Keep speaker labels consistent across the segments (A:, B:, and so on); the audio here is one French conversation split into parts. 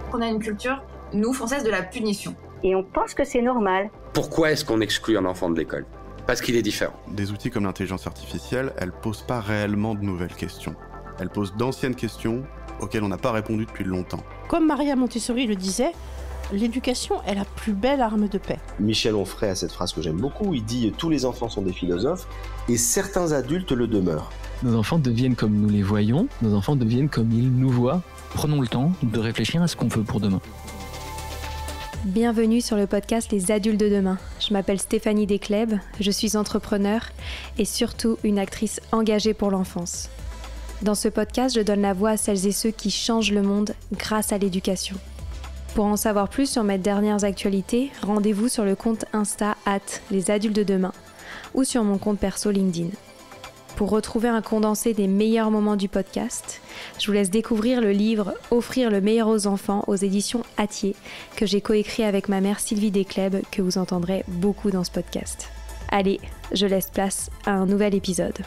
A: qu'on a une culture, nous, françaises, de la punition.
B: Et on pense que c'est normal.
C: Pourquoi est-ce qu'on exclut un enfant de l'école ? Parce qu'il est différent.
D: Des outils comme l'intelligence artificielle, elles posent pas réellement de nouvelles questions. Elles posent d'anciennes questions auxquelles on n'a pas répondu depuis longtemps.
E: Comme Maria Montessori le disait, l'éducation est la plus belle arme de paix.
F: Michel Onfray a cette phrase que j'aime beaucoup, il dit « Tous les enfants sont des philosophes et certains adultes le demeurent ».
G: Nos enfants deviennent comme nous les voyons, nos enfants deviennent comme ils nous voient.
H: Prenons le temps de réfléchir à ce qu'on veut pour demain.
I: Bienvenue sur le podcast Les Adultes de demain. Je m'appelle Stéphanie Desclèbes, je suis entrepreneure et surtout une actrice engagée pour l'enfance. Dans ce podcast, je donne la voix à celles et ceux qui changent le monde grâce à l'éducation. Pour en savoir plus sur mes dernières actualités, rendez-vous sur le compte Insta @lesadultesdedemain ou sur mon compte perso LinkedIn. Pour retrouver un condensé des meilleurs moments du podcast, je vous laisse découvrir le livre « Offrir le meilleur aux enfants » aux éditions Hatier, que j'ai coécrit avec ma mère Sylvie Desclèbes, que vous entendrez beaucoup dans ce podcast. Allez, je laisse place à un nouvel épisode.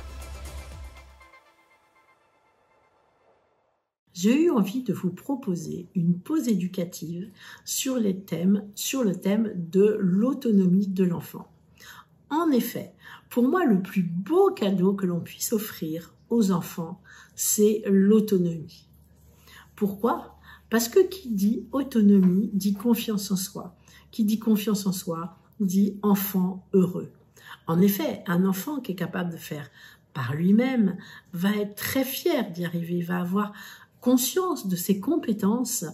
J: J'ai eu envie de vous proposer une pause éducative sur le thème de l'autonomie de l'enfant. En effet, pour moi, le plus beau cadeau que l'on puisse offrir aux enfants, c'est l'autonomie. Pourquoi ? Parce que qui dit autonomie dit confiance en soi. Qui dit confiance en soi dit enfant heureux. En effet, un enfant qui est capable de faire par lui-même va être très fier d'y arriver, va avoir conscience de ses compétences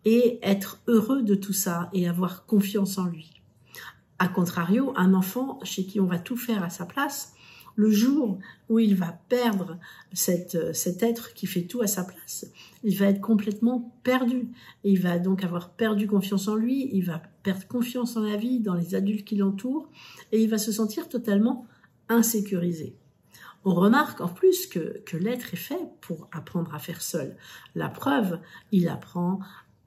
J: et être heureux de tout ça et avoir confiance en lui. A contrario, un enfant chez qui on va tout faire à sa place, le jour où il va perdre cet être qui fait tout à sa place, il va être complètement perdu. Et il va donc avoir perdu confiance en lui, il va perdre confiance en la vie, dans les adultes qui l'entourent, et il va se sentir totalement insécurisé. On remarque en plus que l'être est fait pour apprendre à faire seul. La preuve, il apprend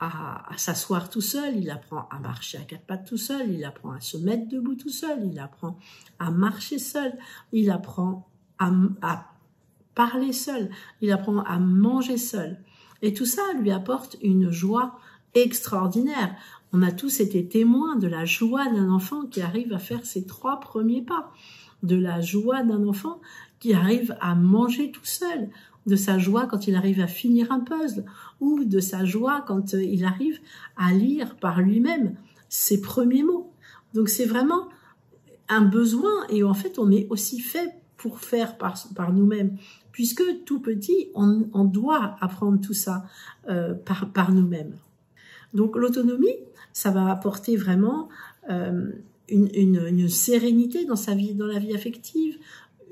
J: à s'asseoir tout seul, il apprend à marcher à quatre pattes tout seul, il apprend à se mettre debout tout seul, il apprend à marcher seul, il apprend à parler seul, il apprend à manger seul. Et tout ça lui apporte une joie extraordinaire. On a tous été témoins de la joie d'un enfant qui arrive à faire ses 3 premiers pas, de la joie d'un enfant qui arrive à manger tout seul, de sa joie quand il arrive à finir un puzzle, ou de sa joie quand il arrive à lire par lui-même ses premiers mots. Donc c'est vraiment un besoin, et en fait on est aussi fait pour faire par nous-mêmes, puisque tout petit, on doit apprendre tout ça par nous-mêmes. Donc l'autonomie, ça va apporter vraiment une sérénité dans sa vie, dans la vie affective.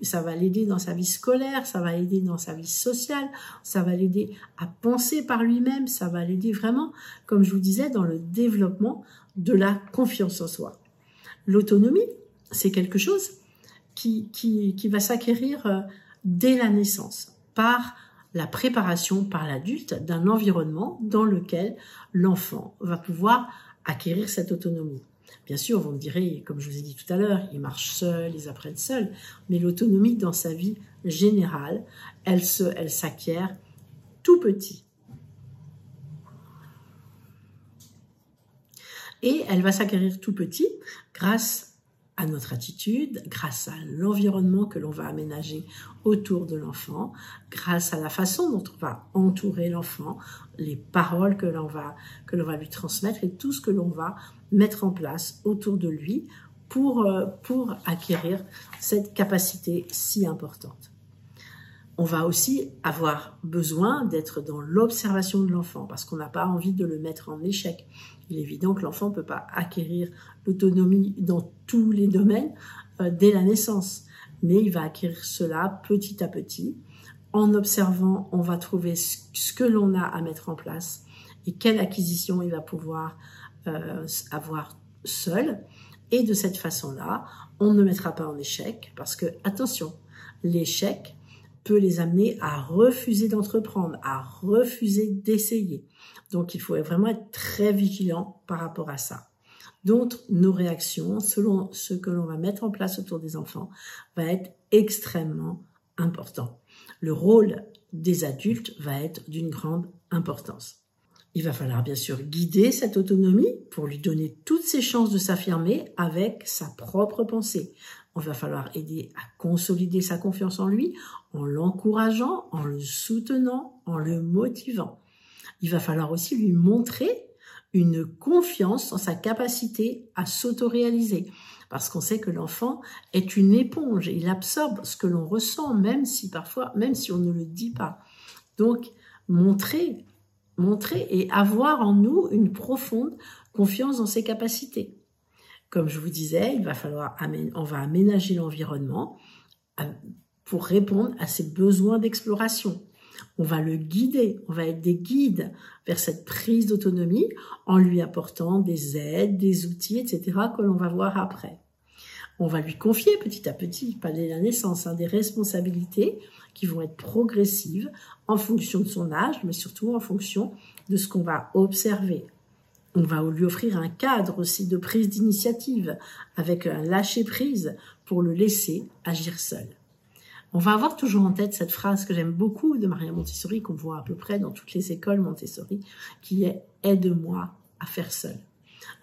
J: Ça va l'aider dans sa vie scolaire, ça va l'aider dans sa vie sociale, ça va l'aider à penser par lui-même, ça va l'aider vraiment, comme je vous disais, dans le développement de la confiance en soi. L'autonomie, c'est quelque chose qui va s'acquérir dès la naissance, par la préparation par l'adulte d'un environnement dans lequel l'enfant va pouvoir acquérir cette autonomie. Bien sûr, vous me direz, comme je vous ai dit tout à l'heure, ils marchent seuls, ils apprennent seuls, mais l'autonomie dans sa vie générale, elle s'acquiert tout petit. Et elle va s'acquérir tout petit grâce à notre attitude, grâce à l'environnement que l'on va aménager autour de l'enfant, grâce à la façon dont on va entourer l'enfant, les paroles que l'on va lui transmettre et tout ce que l'on va mettre en place autour de lui pour acquérir cette capacité si importante. On va aussi avoir besoin d'être dans l'observation de l'enfant parce qu'on n'a pas envie de le mettre en échec. Il est évident que l'enfant ne peut pas acquérir l'autonomie dans tous les domaines dès la naissance, mais il va acquérir cela petit à petit. En observant, on va trouver ce que l'on a à mettre en place et quelle acquisition il va pouvoir avoir seul. Et de cette façon-là, on ne le mettra pas en échec parce que, attention, l'échec peut les amener à refuser d'entreprendre, à refuser d'essayer. Donc, il faut vraiment être très vigilant par rapport à ça. Donc, nos réactions, selon ce que l'on va mettre en place autour des enfants, va être extrêmement important. Le rôle des adultes va être d'une grande importance. Il va falloir bien sûr guider cette autonomie pour lui donner toutes ses chances de s'affirmer avec sa propre pensée. On va falloir aider à consolider sa confiance en lui, en l'encourageant, en le soutenant, en le motivant. Il va falloir aussi lui montrer une confiance en sa capacité à s'autoréaliser. Parce qu'on sait que l'enfant est une éponge, il absorbe ce que l'on ressent, même si on ne le dit pas. Donc, montrer et avoir en nous une profonde confiance dans ses capacités. Comme je vous disais, on va aménager l'environnement pour répondre à ses besoins d'exploration. On va le guider, on va être des guides vers cette prise d'autonomie en lui apportant des aides, des outils, etc. que l'on va voir après. On va lui confier petit à petit, pas dès la naissance, des responsabilités qui vont être progressives en fonction de son âge, mais surtout en fonction de ce qu'on va observer. On va lui offrir un cadre aussi de prise d'initiative avec un lâcher-prise pour le laisser agir seul. On va avoir toujours en tête cette phrase que j'aime beaucoup de Maria Montessori, qu'on voit à peu près dans toutes les écoles Montessori, qui est « aide-moi à faire seul ».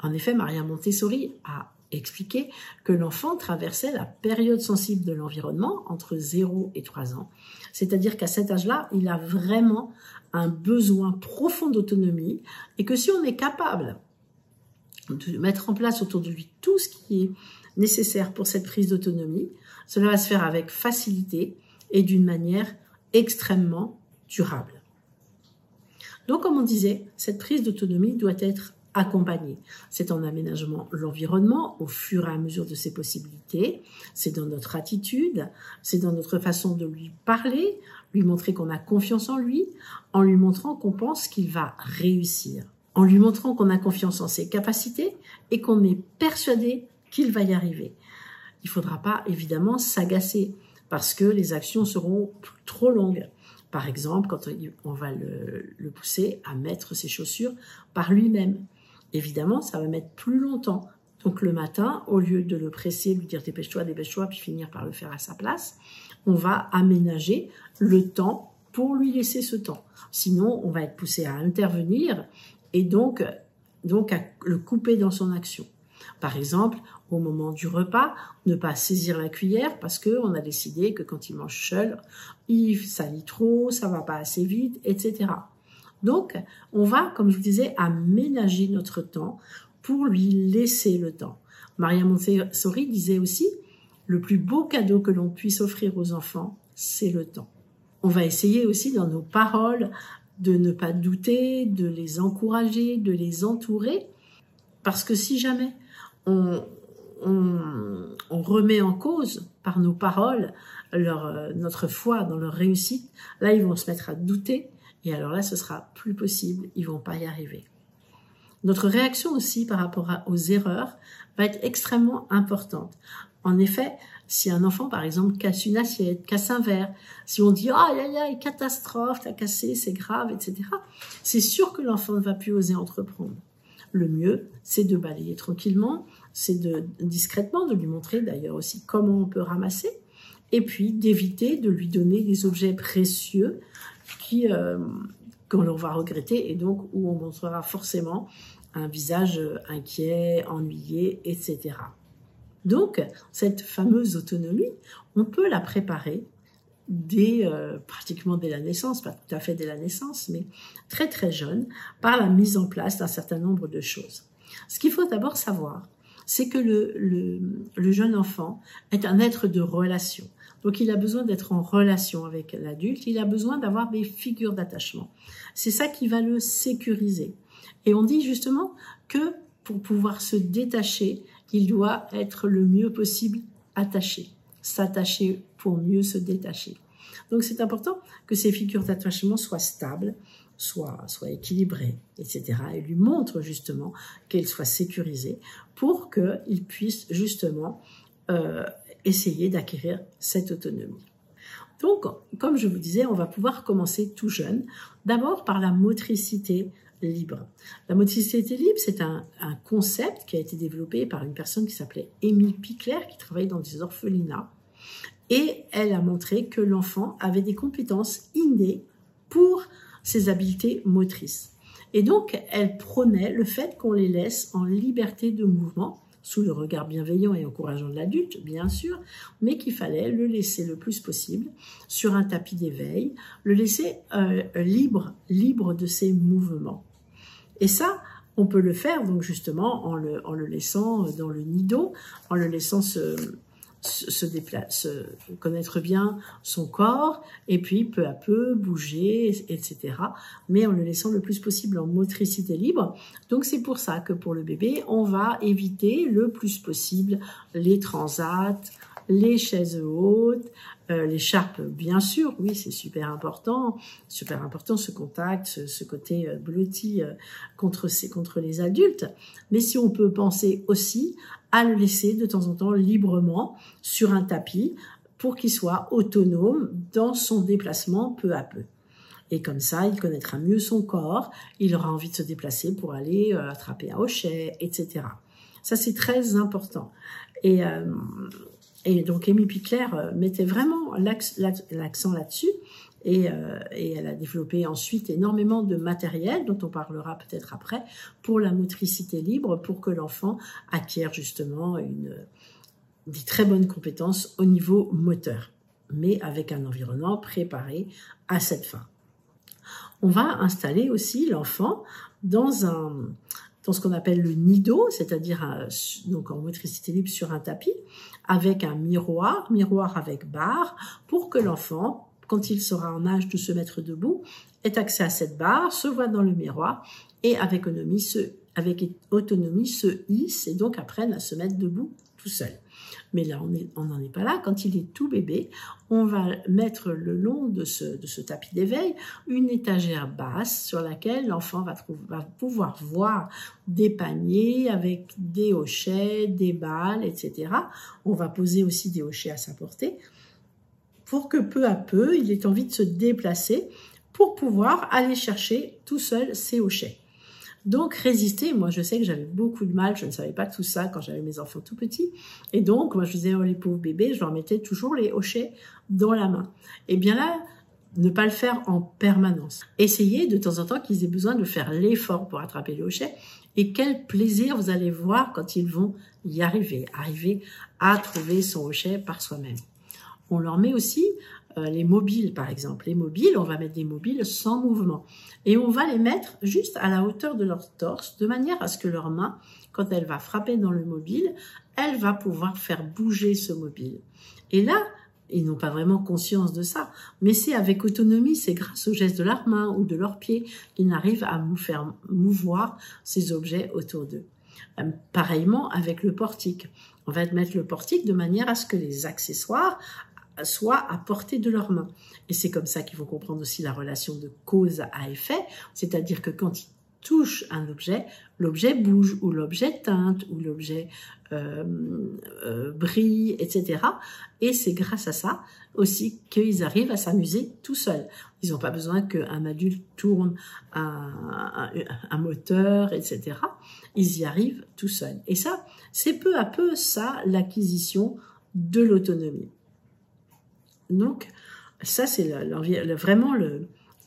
J: En effet, Maria Montessori a expliqué que l'enfant traversait la période sensible de l'environnement entre 0 et 3 ans. C'est-à-dire qu'à cet âge-là, il a vraiment un besoin profond d'autonomie et que si on est capable de mettre en place autour de lui tout ce qui est nécessaire pour cette prise d'autonomie, cela va se faire avec facilité et d'une manière extrêmement durable. Donc, comme on disait, cette prise d'autonomie doit être accompagnée. C'est en aménagement l'environnement au fur et à mesure de ses possibilités, c'est dans notre attitude, c'est dans notre façon de lui parler, lui montrer qu'on a confiance en lui, en lui montrant qu'on pense qu'il va réussir, en lui montrant qu'on a confiance en ses capacités et qu'on est persuadé qu'il va y arriver. Il ne faudra pas évidemment s'agacer parce que les actions seront trop longues. Par exemple, quand on va le pousser à mettre ses chaussures par lui-même. Évidemment, ça va mettre plus longtemps. Donc le matin, au lieu de le presser, lui dire dépêche-toi, puis finir par le faire à sa place, on va aménager le temps pour lui laisser ce temps. Sinon, on va être poussé à intervenir et donc à le couper dans son action. Par exemple, au moment du repas, ne pas saisir la cuillère parce qu'on a décidé que quand il mange seul, il salit trop, ça va pas assez vite, etc. Donc, on va, comme je vous disais, aménager notre temps pour lui laisser le temps. Maria Montessori disait aussi, le plus beau cadeau que l'on puisse offrir aux enfants, c'est le temps. On va essayer aussi dans nos paroles de ne pas douter, de les encourager, de les entourer, parce que si jamais on remet en cause par nos paroles notre foi dans leur réussite, là ils vont se mettre à douter et alors là ce sera plus possible, ils vont pas y arriver. Notre réaction aussi par rapport aux erreurs va être extrêmement importante. En effet, si un enfant par exemple casse une assiette, casse un verre, si on dit aïe aïe aïe catastrophe, t'as cassé, c'est grave, etc. C'est sûr que l'enfant ne va plus oser entreprendre. Le mieux, c'est de balayer tranquillement, c'est discrètement de lui montrer d'ailleurs aussi comment on peut ramasser, et puis d'éviter de lui donner des objets précieux qu'on va regretter et donc où on montrera forcément un visage inquiet, ennuyé, etc. Donc, cette fameuse autonomie, on peut la préparer pratiquement dès la naissance, pas tout à fait dès la naissance, mais très très jeune, par la mise en place d'un certain nombre de choses. Ce qu'il faut d'abord savoir, c'est que le jeune enfant est un être de relation. Donc il a besoin d'être en relation avec l'adulte, il a besoin d'avoir des figures d'attachement. C'est ça qui va le sécuriser. Et on dit justement que pour pouvoir se détacher, il doit être le mieux possible attaché. S'attacher pour mieux se détacher. Donc c'est important que ces figures d'attachement soient stables, soient équilibrées, etc. Et lui montrent justement qu'elles soient sécurisées pour qu'il puisse justement essayer d'acquérir cette autonomie. Donc, comme je vous disais, on va pouvoir commencer tout jeune, d'abord par la motricité libre. La motricité libre, c'est un concept qui a été développé par une personne qui s'appelait Émile Pickler, qui travaillait dans des orphelinats. Et elle a montré que l'enfant avait des compétences innées pour ses habiletés motrices. Et donc, elle prônait le fait qu'on les laisse en liberté de mouvement, sous le regard bienveillant et encourageant de l'adulte, bien sûr, mais qu'il fallait le laisser le plus possible sur un tapis d'éveil, le laisser libre de ses mouvements. Et ça, on peut le faire donc justement en le laissant dans le nid d'eau, en le laissant connaître bien son corps, et puis peu à peu bouger, etc. Mais en le laissant le plus possible en motricité libre. Donc c'est pour ça que pour le bébé, on va éviter le plus possible les transats, les chaises hautes, l'écharpe, bien sûr, oui, c'est super important ce contact, ce côté blotti contre les adultes. Mais si on peut penser aussi à le laisser de temps en temps librement sur un tapis pour qu'il soit autonome dans son déplacement peu à peu. Et comme ça, il connaîtra mieux son corps, il aura envie de se déplacer pour aller attraper un hochet, etc. Ça, c'est très important. Et donc, Amy Pickler mettait vraiment l'accent là-dessus et elle a développé ensuite énormément de matériel dont on parlera peut-être après pour la motricité libre, pour que l'enfant acquiert justement des très bonnes compétences au niveau moteur, mais avec un environnement préparé à cette fin. On va installer aussi l'enfant dans ce qu'on appelle le nid d'eau, c'est-à-dire donc en motricité libre sur un tapis, avec un miroir avec barre, pour que l'enfant, quand il sera en âge de se mettre debout, ait accès à cette barre, se voit dans le miroir et avec autonomie se hisse et donc apprenne à se mettre debout tout seul. Mais là, on n'en est pas là. Quand il est tout bébé, on va mettre le long de ce tapis d'éveil une étagère basse sur laquelle l'enfant va pouvoir voir des paniers avec des hochets, des balles, etc. On va poser aussi des hochets à sa portée pour que peu à peu, il ait envie de se déplacer pour pouvoir aller chercher tout seul ses hochets. Donc, résister, moi je sais que j'avais beaucoup de mal, je ne savais pas tout ça quand j'avais mes enfants tout petits. Et donc, moi je disais, oh les pauvres bébés, je leur mettais toujours les hochets dans la main. Et bien là, ne pas le faire en permanence. Essayez de temps en temps qu'ils aient besoin de faire l'effort pour attraper les hochets. Et quel plaisir vous allez voir quand ils vont y arriver à trouver son hochet par soi-même. On leur met aussi les mobiles, par exemple. Les mobiles, on va mettre des mobiles sans mouvement. Et on va les mettre juste à la hauteur de leur torse, de manière à ce que leur main, quand elle va frapper dans le mobile, elle va pouvoir faire bouger ce mobile. Et là, ils n'ont pas vraiment conscience de ça, mais c'est avec autonomie, c'est grâce aux gestes de leurs mains ou de leurs pieds qu'ils arrivent à faire mouvoir ces objets autour d'eux. Pareillement avec le portique. On va mettre le portique de manière à ce que les accessoires soient à portée de leurs mains. Et c'est comme ça qu'ils vont comprendre aussi la relation de cause à effet, c'est-à-dire que quand ils touchent un objet, l'objet bouge, ou l'objet teinte, ou l'objet brille, etc. Et c'est grâce à ça aussi qu'ils arrivent à s'amuser tout seuls. Ils n'ont pas besoin qu'un adulte tourne un moteur, etc. Ils y arrivent tout seuls. Et ça, c'est peu à peu ça, l'acquisition de l'autonomie. Donc, ça, c'est vraiment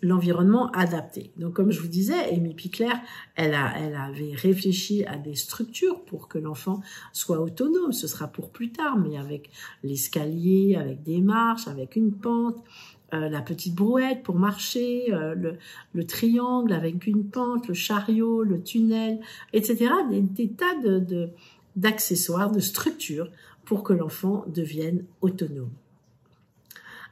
J: l'environnement adapté. Donc, comme je vous disais, Amy Pickler, elle avait réfléchi à des structures pour que l'enfant soit autonome. Ce sera pour plus tard, mais avec l'escalier, avec des marches, avec une pente, la petite brouette pour marcher, le triangle avec une pente, le chariot, le tunnel, etc. Des tas d'accessoires, de structures pour que l'enfant devienne autonome.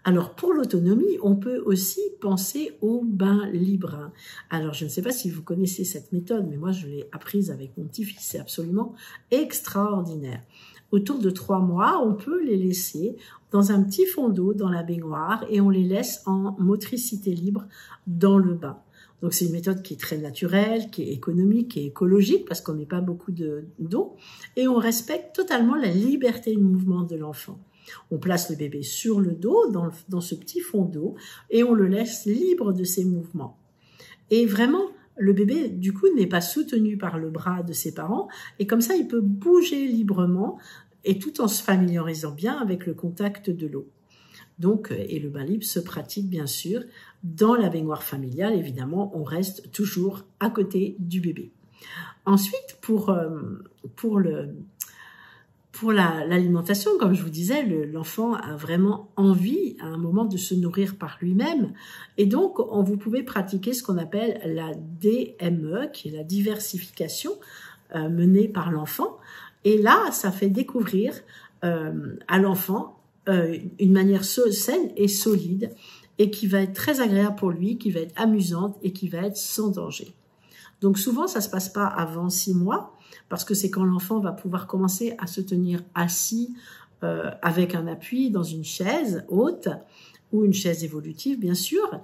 J: Alors, pour l'autonomie, on peut aussi penser au bain libre. Alors, je ne sais pas si vous connaissez cette méthode, mais moi, je l'ai apprise avec mon petit-fils. C'est absolument extraordinaire. Autour de 3 mois, on peut les laisser dans un petit fond d'eau dans la baignoire et on les laisse en motricité libre dans le bain. Donc, c'est une méthode qui est très naturelle, qui est économique, qui est écologique parce qu'on ne met pas beaucoup d'eau et on respecte totalement la liberté de mouvement de l'enfant. On place le bébé sur le dos, dans ce petit fond d'eau, et on le laisse libre de ses mouvements. Et vraiment, le bébé, du coup, n'est pas soutenu par le bras de ses parents, et comme ça, il peut bouger librement, et tout en se familiarisant bien avec le contact de l'eau. Donc, et le bain libre se pratique bien sûr dans la baignoire familiale. Évidemment, on reste toujours à côté du bébé. Ensuite, pour l'alimentation, comme je vous disais, l'enfant a vraiment envie à un moment de se nourrir par lui-même. Et donc, vous pouvez pratiquer ce qu'on appelle la DME, qui est la diversification menée par l'enfant. Et là, ça fait découvrir à l'enfant une manière saine et solide et qui va être très agréable pour lui, qui va être amusante et qui va être sans danger. Donc souvent, ça se passe pas avant 6 mois, parce que c'est quand l'enfant va pouvoir commencer à se tenir assis avec un appui dans une chaise haute ou une chaise évolutive, bien sûr.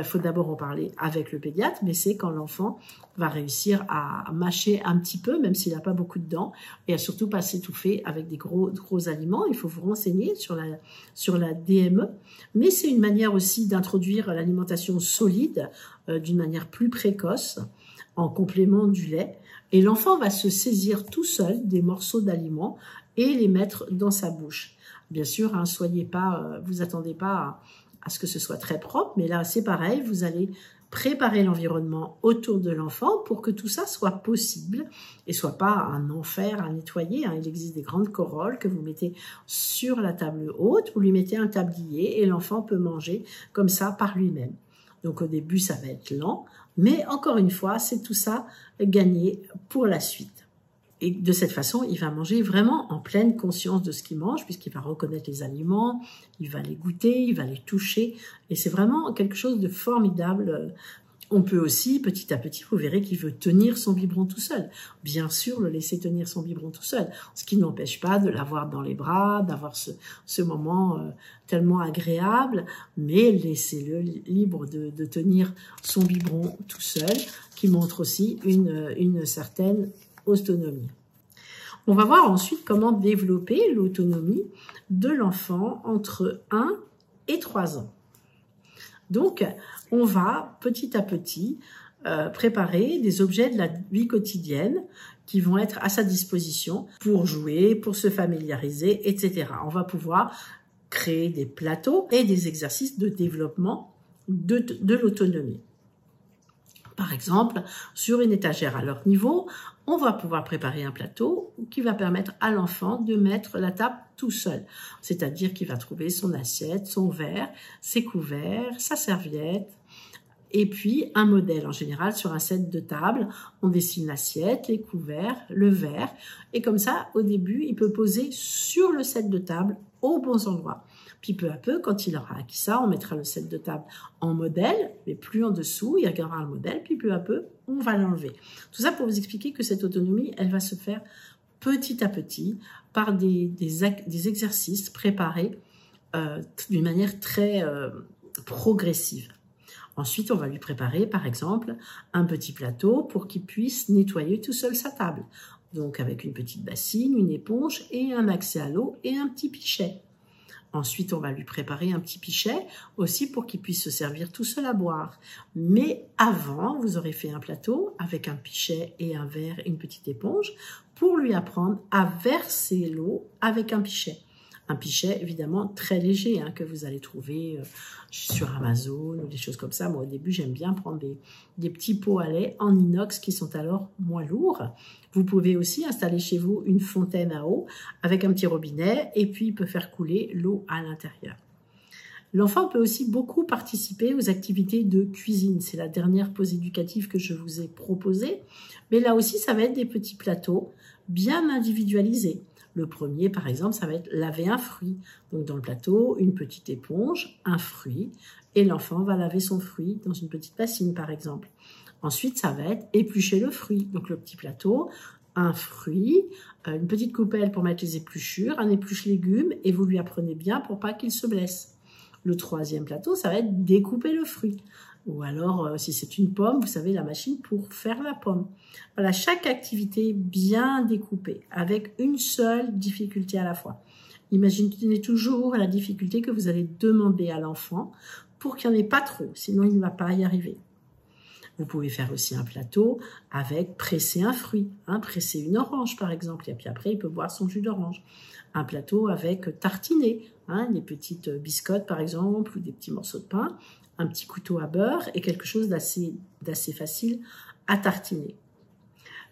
J: Faut d'abord en parler avec le pédiatre, mais c'est quand l'enfant va réussir à mâcher un petit peu, même s'il n'a pas beaucoup de dents, et à surtout pas s'étouffer avec des gros aliments. Il faut vous renseigner sur la DME, mais c'est une manière aussi d'introduire l'alimentation solide d'une manière plus précoce, en complément du lait, et l'enfant va se saisir tout seul des morceaux d'aliments et les mettre dans sa bouche. Bien sûr, vous attendez pas à ce que ce soit très propre, mais là c'est pareil, vous allez préparer l'environnement autour de l'enfant pour que tout ça soit possible et soit pas un enfer à nettoyer. Il existe des grandes corolles que vous mettez sur la table haute, vous lui mettez un tablier et l'enfant peut manger comme ça par lui-même. Donc au début, ça va être lent, mais encore une fois, c'est tout ça gagné pour la suite. Et de cette façon, il va manger vraiment en pleine conscience de ce qu'il mange, puisqu'il va reconnaître les aliments, il va les goûter, il va les toucher, et c'est vraiment quelque chose de formidable. On peut aussi, petit à petit, vous verrez qu'il veut tenir son biberon tout seul. Bien sûr, le laisser tenir son biberon tout seul, ce qui n'empêche pas de l'avoir dans les bras, d'avoir ce moment tellement agréable, mais laissez-le libre de tenir son biberon tout seul, qui montre aussi une certaine autonomie. On va voir ensuite comment développer l'autonomie de l'enfant entre 1 et 3 ans. Donc, on va petit à petit préparer des objets de la vie quotidienne qui vont être à sa disposition pour jouer, pour se familiariser, etc. On va pouvoir créer des plateaux et des exercices de développement de l'autonomie. Par exemple, sur une étagère à leur niveau, on va pouvoir préparer un plateau qui va permettre à l'enfant de mettre la table tout seul. C'est-à-dire qu'il va trouver son assiette, son verre, ses couverts, sa serviette, et puis un modèle. En général, sur un set de table, on dessine l'assiette, les couverts, le verre, et comme ça, au début, il peut poser sur le set de table aux bons endroits. Puis peu à peu, quand il aura acquis ça, on mettra le set de table en modèle, mais plus en dessous, il regardera le modèle, puis peu à peu, on va l'enlever. Tout ça pour vous expliquer que cette autonomie, elle va se faire petit à petit par des exercices préparés d'une manière très progressive. Ensuite, on va lui préparer, par exemple, un petit plateau pour qu'il puisse nettoyer tout seul sa table. Donc avec une petite bassine, une éponge et un accès à l'eau et un petit pichet. Ensuite, on va lui préparer un petit pichet aussi pour qu'il puisse se servir tout seul à boire. Mais avant, vous aurez fait un plateau avec un pichet et un verre et une petite éponge pour lui apprendre à verser l'eau avec un pichet. Un pichet, évidemment, très léger, que vous allez trouver sur Amazon ou des choses comme ça. Moi, au début, j'aime bien prendre des petits pots à lait en inox qui sont alors moins lourds. Vous pouvez aussi installer chez vous une fontaine à eau avec un petit robinet et puis il peut faire couler l'eau à l'intérieur. L'enfant peut aussi beaucoup participer aux activités de cuisine. C'est la dernière pause éducative que je vous ai proposée. Mais là aussi, ça va être des petits plateaux bien individualisés. Le premier, par exemple, ça va être laver un fruit. Donc, dans le plateau, une petite éponge, un fruit, et l'enfant va laver son fruit dans une petite bassine, par exemple. Ensuite, ça va être éplucher le fruit. Donc, le petit plateau, un fruit, une petite coupelle pour mettre les épluchures, un épluche-légumes, et vous lui apprenez bien pour pas qu'il se blesse. Le troisième plateau, ça va être découper le fruit. Ou alors, si c'est une pomme, vous savez, la machine pour faire la pomme. Voilà, chaque activité bien découpée, avec une seule difficulté à la fois. Imaginez toujours la difficulté que vous allez demander à l'enfant pour qu'il n'y en ait pas trop, sinon il ne va pas y arriver. Vous pouvez faire aussi un plateau avec presser un fruit, presser une orange par exemple, et puis après il peut boire son jus d'orange. Un plateau avec tartiner, des petites biscottes par exemple, ou des petits morceaux de pain, un petit couteau à beurre et quelque chose d'assez facile à tartiner.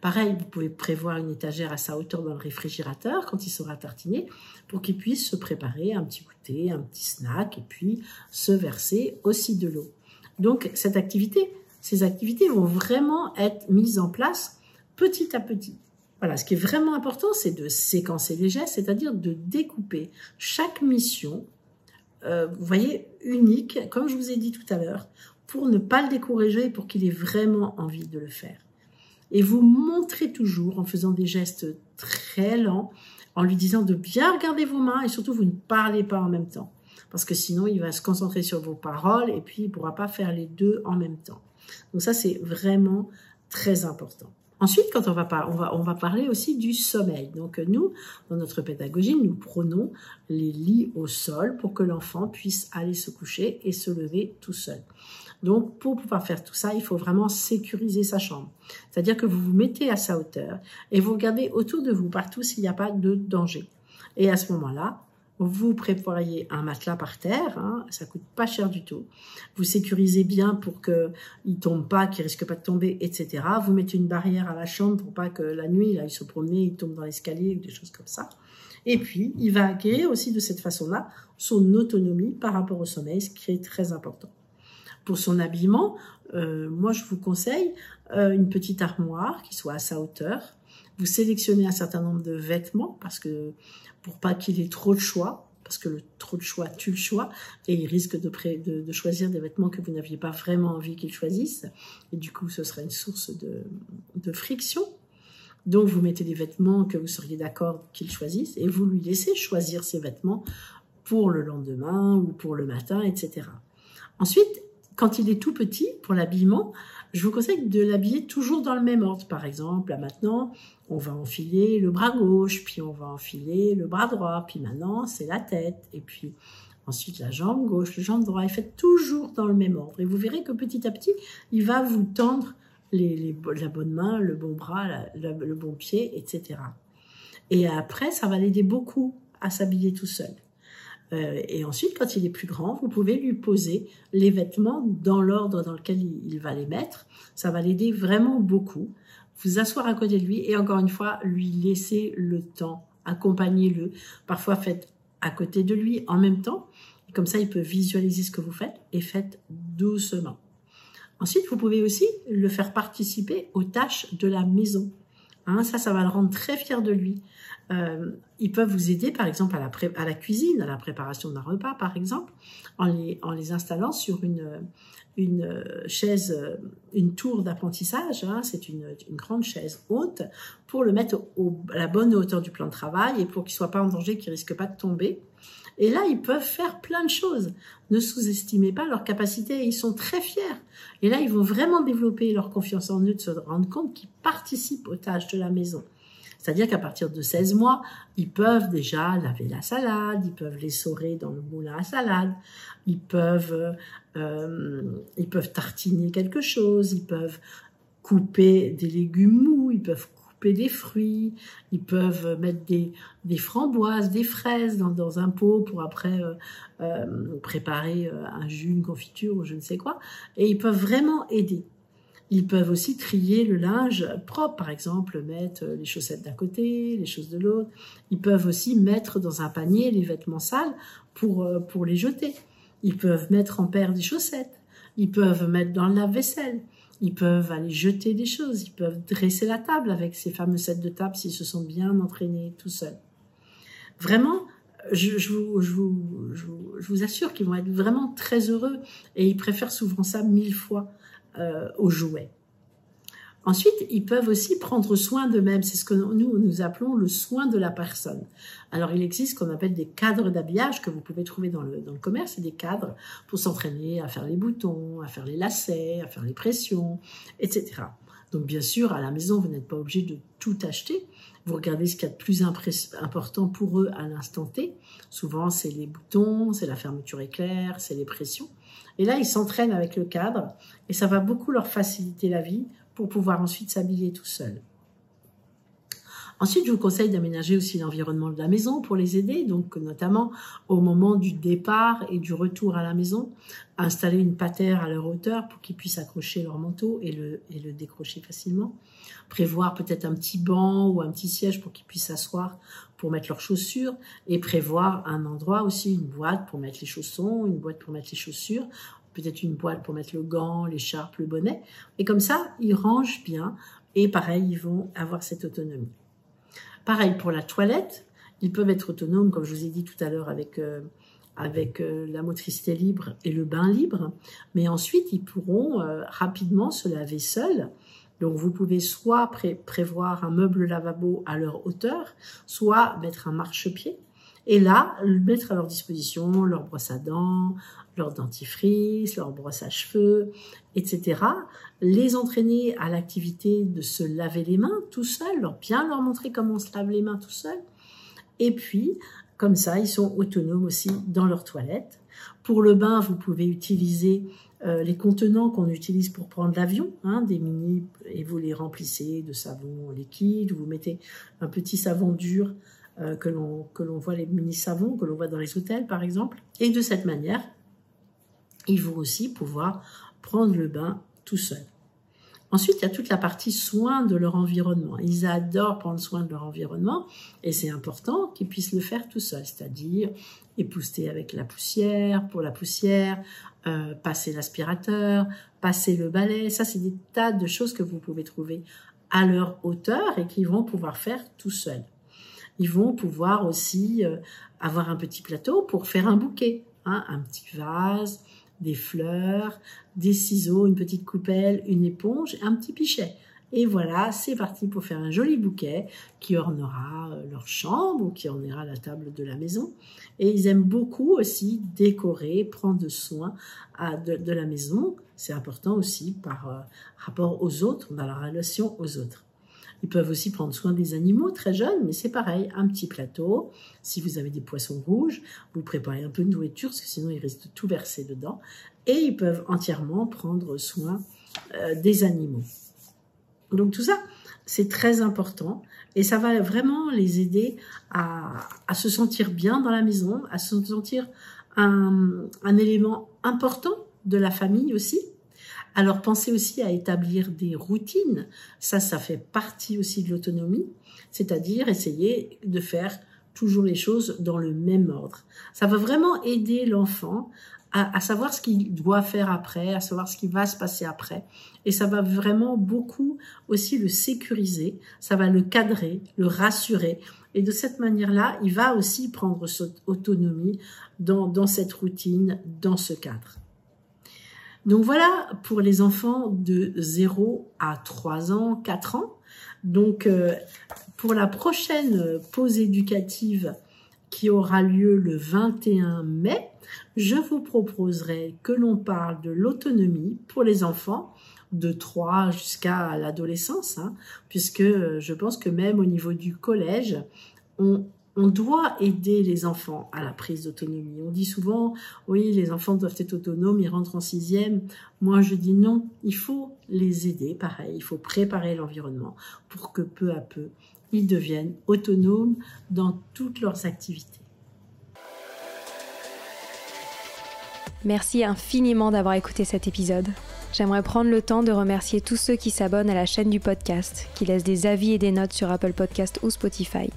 J: Pareil, vous pouvez prévoir une étagère à sa hauteur dans le réfrigérateur quand il sera tartiné pour qu'il puisse se préparer un petit goûter, un petit snack et puis se verser aussi de l'eau. Donc ces activités vont vraiment être mises en place petit à petit. Voilà, ce qui est vraiment important, c'est de séquencer les gestes, c'est-à-dire de découper chaque mission, vous voyez, unique, comme je vous ai dit tout à l'heure, pour ne pas le décourager et pour qu'il ait vraiment envie de le faire. Et vous montrez toujours en faisant des gestes très lents, en lui disant de bien regarder vos mains et surtout vous ne parlez pas en même temps. Parce que sinon il va se concentrer sur vos paroles et puis il ne pourra pas faire les deux en même temps. Donc ça c'est vraiment très important. Ensuite, quand on va parler aussi du sommeil. Donc nous, dans notre pédagogie, nous prônons les lits au sol pour que l'enfant puisse aller se coucher et se lever tout seul. Donc, pour pouvoir faire tout ça, il faut vraiment sécuriser sa chambre. C'est-à-dire que vous vous mettez à sa hauteur et vous regardez autour de vous, partout s'il n'y a pas de danger. Et à ce moment-là, vous prévoyez un matelas par terre, ça coûte pas cher du tout. Vous sécurisez bien pour qu'il tombe pas, qu'il risque pas de tomber, etc. Vous mettez une barrière à la chambre pour pas que la nuit, là, il se promène, il tombe dans l'escalier, ou des choses comme ça. Et puis, il va acquérir aussi de cette façon-là son autonomie par rapport au sommeil, ce qui est très important. Pour son habillement, moi je vous conseille une petite armoire qui soit à sa hauteur. Vous sélectionnez un certain nombre de vêtements pour pas qu'il ait trop de choix, parce que trop de choix tue le choix et il risque de choisir des vêtements que vous n'aviez pas vraiment envie qu'il choisisse. Et du coup, ce serait une source de friction. Donc, vous mettez des vêtements que vous seriez d'accord qu'il choisisse et vous lui laissez choisir ses vêtements pour le lendemain ou pour le matin, etc. Ensuite, quand il est tout petit, pour l'habillement, je vous conseille de l'habiller toujours dans le même ordre. Par exemple, là maintenant, on va enfiler le bras gauche, puis on va enfiler le bras droit, puis maintenant, c'est la tête, et puis ensuite la jambe gauche, la jambe droite. Et faites toujours dans le même ordre. Et vous verrez que petit à petit, il va vous tendre la bonne main, le bon bras, le bon pied, etc. Et après, ça va l'aider beaucoup à s'habiller tout seul. Et ensuite, quand il est plus grand, vous pouvez lui poser les vêtements dans l'ordre dans lequel il va les mettre. Ça va l'aider vraiment beaucoup. Vous asseoir à côté de lui et encore une fois, lui laisser le temps, accompagnez-le. Parfois, faites à côté de lui en même temps. Et comme ça, il peut visualiser ce que vous faites et faites doucement. Ensuite, vous pouvez aussi le faire participer aux tâches de la maison. Ça va le rendre très fier de lui. Ils peuvent vous aider, par exemple, à la cuisine, à la préparation d'un repas, par exemple, en les installant sur une chaise, une tour d'apprentissage. C'est une grande chaise haute pour le mettre à la bonne hauteur du plan de travail et pour qu'il ne soit pas en danger, qu'il ne risque pas de tomber. Et là, ils peuvent faire plein de choses. Ne sous-estimez pas leur capacité, ils sont très fiers. Et là, ils vont vraiment développer leur confiance en eux, de se rendre compte qu'ils participent aux tâches de la maison. C'est-à-dire qu'à partir de 16 mois, ils peuvent déjà laver la salade, ils peuvent l'essorer dans le moulin à salade, ils peuvent tartiner quelque chose, ils peuvent couper des légumes mous, ils peuvent couper des fruits, ils peuvent mettre des framboises, des fraises dans un pot pour après préparer un jus, une confiture ou je ne sais quoi. Et ils peuvent vraiment aider. Ils peuvent aussi trier le linge propre, par exemple, mettre les chaussettes d'un côté, les choses de l'autre. Ils peuvent aussi mettre dans un panier les vêtements sales pour les jeter. Ils peuvent mettre en paire des chaussettes. Ils peuvent mettre dans le lave-vaisselle. Ils peuvent aller jeter des choses. Ils peuvent dresser la table avec ces fameux sets de table s'ils se sont bien entraînés tout seuls. Vraiment, je vous assure qu'ils vont être vraiment très heureux et ils préfèrent souvent ça 1000 fois aux jouets. Ensuite, ils peuvent aussi prendre soin d'eux-mêmes. C'est ce que nous appelons le soin de la personne. Alors, il existe ce qu'on appelle des cadres d'habillage que vous pouvez trouver dans le commerce. C'est des cadres pour s'entraîner à faire les boutons, à faire les lacets, à faire les pressions, etc. Donc, bien sûr, à la maison, vous n'êtes pas obligé de tout acheter. Vous regardez ce qu'il y a de plus important pour eux à l'instant T. Souvent, c'est les boutons, c'est la fermeture éclair, c'est les pressions. Et là, ils s'entraînent avec le cadre et ça va beaucoup leur faciliter la vie pour pouvoir ensuite s'habiller tout seuls. Ensuite, je vous conseille d'aménager aussi l'environnement de la maison pour les aider, donc notamment au moment du départ et du retour à la maison, installer une patère à leur hauteur pour qu'ils puissent accrocher leur manteau et le décrocher facilement. Prévoir peut-être un petit banc ou un petit siège pour qu'ils puissent s'asseoir pour mettre leurs chaussures et prévoir un endroit aussi, une boîte pour mettre les chaussons, une boîte pour mettre les chaussures, peut-être une boîte pour mettre le gant, l'écharpe, le bonnet. Et comme ça, ils rangent bien et pareil, ils vont avoir cette autonomie. Pareil pour la toilette, ils peuvent être autonomes, comme je vous ai dit tout à l'heure, avec la motricité libre et le bain libre, mais ensuite ils pourront rapidement se laver seuls. Donc vous pouvez soit prévoir un meuble lavabo à leur hauteur, soit mettre un marchepied, et là, mettre à leur disposition leur brosse à dents, leur dentifrice, leur brosse à cheveux, etc. Les entraîner à l'activité de se laver les mains tout seul, bien leur montrer comment on se lave les mains tout seul. Et puis, comme ça, ils sont autonomes aussi dans leur toilette. Pour le bain, vous pouvez utiliser les contenants qu'on utilise pour prendre l'avion, des mini, et vous les remplissez de savon liquide, vous mettez un petit savon dur que l'on voit, les mini-savons que l'on voit dans les hôtels par exemple, et de cette manière, ils vont aussi pouvoir prendre le bain tout seul. Ensuite, il y a toute la partie soin de leur environnement. Ils adorent prendre soin de leur environnement et c'est important qu'ils puissent le faire tout seuls, c'est-à-dire épousseter avec la poussière, pour la poussière, passer l'aspirateur, passer le balai. Ça, c'est des tas de choses que vous pouvez trouver à leur hauteur et qu'ils vont pouvoir faire tout seuls. Ils vont pouvoir aussi avoir un petit plateau pour faire un bouquet, un petit vase, des fleurs, des ciseaux, une petite coupelle, une éponge, un petit pichet. Et voilà, c'est parti pour faire un joli bouquet qui ornera leur chambre ou qui ornera la table de la maison. Et ils aiment beaucoup aussi décorer, prendre soin de la maison. C'est important aussi par rapport aux autres, dans la relation aux autres. Ils peuvent aussi prendre soin des animaux très jeunes, mais c'est pareil, un petit plateau. Si vous avez des poissons rouges, vous préparez un peu de nourriture, parce que sinon ils risquent de tout verser dedans. Et ils peuvent entièrement prendre soin des animaux. Donc tout ça, c'est très important. Et ça va vraiment les aider à se sentir bien dans la maison, à se sentir un élément important de la famille aussi. Alors, pensez aussi à établir des routines. Ça fait partie aussi de l'autonomie, c'est-à-dire essayer de faire toujours les choses dans le même ordre. Ça va vraiment aider l'enfant à savoir ce qu'il doit faire après, à savoir ce qui va se passer après. Et ça va vraiment beaucoup aussi le sécuriser, ça va le cadrer, le rassurer. Et de cette manière-là, il va aussi prendre son autonomie dans cette routine, dans ce cadre. Donc voilà pour les enfants de 0 à 3 ans, 4 ans. Donc pour la prochaine pause éducative qui aura lieu le 21 mai, je vous proposerai que l'on parle de l'autonomie pour les enfants de 3 jusqu'à l'adolescence, puisque je pense que même au niveau du collège, on doit aider les enfants à la prise d'autonomie. On dit souvent, oui, les enfants doivent être autonomes, ils rentrent en 6e. Moi, je dis non, il faut les aider, pareil, il faut préparer l'environnement pour que peu à peu, ils deviennent autonomes dans toutes leurs activités.
I: Merci infiniment d'avoir écouté cet épisode. J'aimerais prendre le temps de remercier tous ceux qui s'abonnent à la chaîne du podcast, qui laissent des avis et des notes sur Apple Podcast ou Spotify.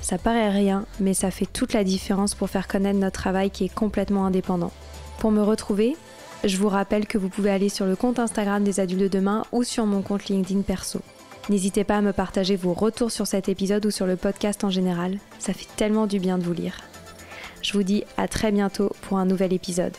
I: Ça paraît rien, mais ça fait toute la différence pour faire connaître notre travail qui est complètement indépendant. Pour me retrouver, je vous rappelle que vous pouvez aller sur le compte Instagram des Adultes de Demain ou sur mon compte LinkedIn perso. N'hésitez pas à me partager vos retours sur cet épisode ou sur le podcast en général, ça fait tellement du bien de vous lire. Je vous dis à très bientôt pour un nouvel épisode.